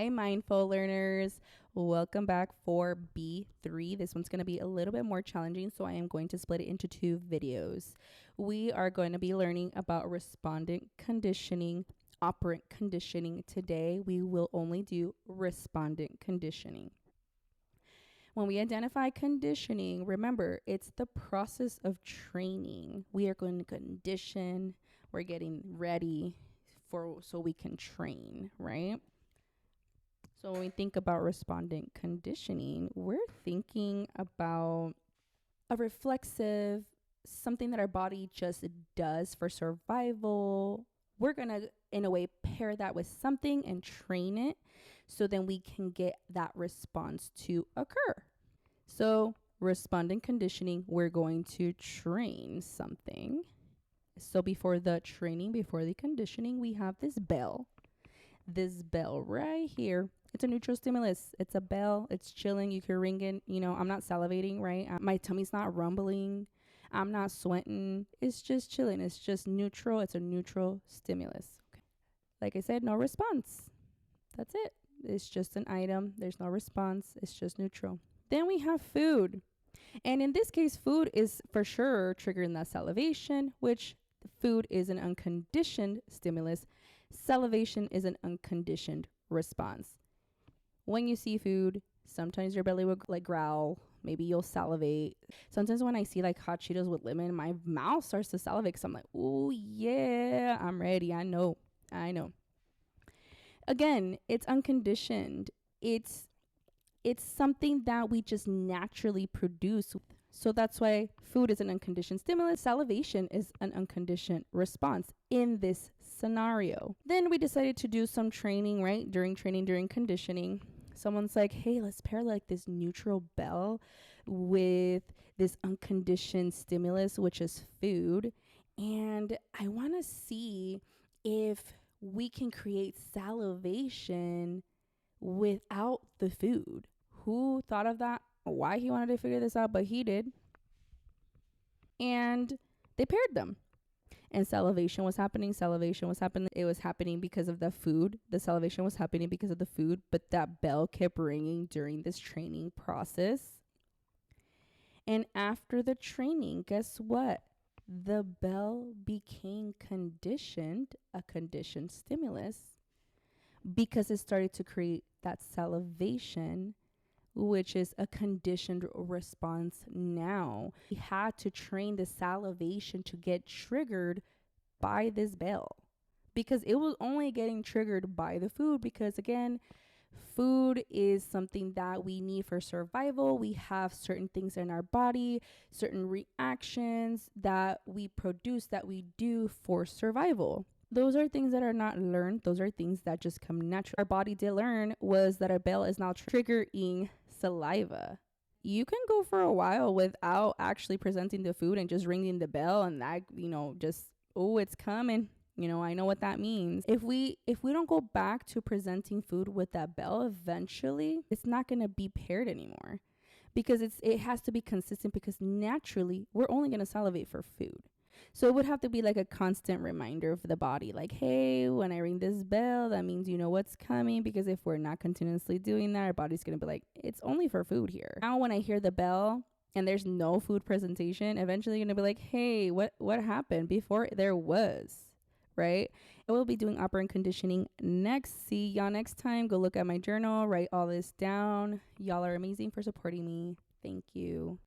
Hi, mindful learners. Welcome back for B3. This one's going to be a little bit more challenging, so I am going to split it into two videos. We are going to be learning about respondent conditioning, operant conditioning. Today, we will only do respondent conditioning. When we identify conditioning, remember, it's the process of training. We are going to condition, we're getting ready so we can train, right? So when we think about respondent conditioning, we're thinking about a reflexive, something that our body just does for survival. We're going to, in a way, pair that with something and train it so then we can get that response to occur. So respondent conditioning, we're going to train something. So before the training, before the conditioning, we have this bell right here. It's a neutral stimulus. It's a bell. It's chilling. You can ring it. You know, I'm not salivating, right? My tummy's not rumbling. I'm not sweating. It's just chilling. It's just neutral. It's a neutral stimulus. Okay. Like I said, no response. That's it. It's just an item. There's no response. It's just neutral. Then we have food. And in this case, food is for sure triggering that salivation, which food is an unconditioned stimulus. Salivation is an unconditioned response. When you see food, sometimes your belly will like growl. Maybe you'll salivate. Sometimes when I see like hot Cheetos with lemon, my mouth starts to salivate because I'm like, oh yeah, I'm ready. I know. Again, it's unconditioned. It's something that we just naturally produce. So that's why food is an unconditioned stimulus. Salivation is an unconditioned response in this scenario. Then we decided to do some training, right? During conditioning. Someone's like, hey, let's pair like this neutral bell with this unconditioned stimulus, which is food. And I want to see if we can create salivation without the food. Who thought of that? Why he wanted to figure this out, but he did. And they paired them. And salivation was happening. It was happening because of the food. The salivation was happening because of the food, but that bell kept ringing during this training process. And after the training, guess what? The bell became conditioned, a conditioned stimulus, because it started to create that salivation, which is a conditioned response now. We had to train the salivation to get triggered by this bell because it was only getting triggered by the food because, again, food is something that we need for survival. We have certain things in our body, certain reactions that we produce, that we do for survival. Those are things that are not learned. Those are things that just come natural. Our body did learn was that our bell is now triggering saliva. You can go for a while without actually presenting the food and just ringing the bell and that, just, oh, it's coming. I know what that means. If we don't go back to presenting food with that bell, eventually it's not going to be paired anymore because it has to be consistent because naturally we're only going to salivate for food. So it would have to be like a constant reminder for the body, like, hey, when I ring this bell, that means you know what's coming, because if we're not continuously doing that, our body's going to be like, it's only for food here. Now, when I hear the bell and there's no food presentation, eventually going to be like, hey, what happened before there was, right? I will be doing operant conditioning next. See y'all next time. Go look at my journal, write all this down. Y'all are amazing for supporting me. Thank you.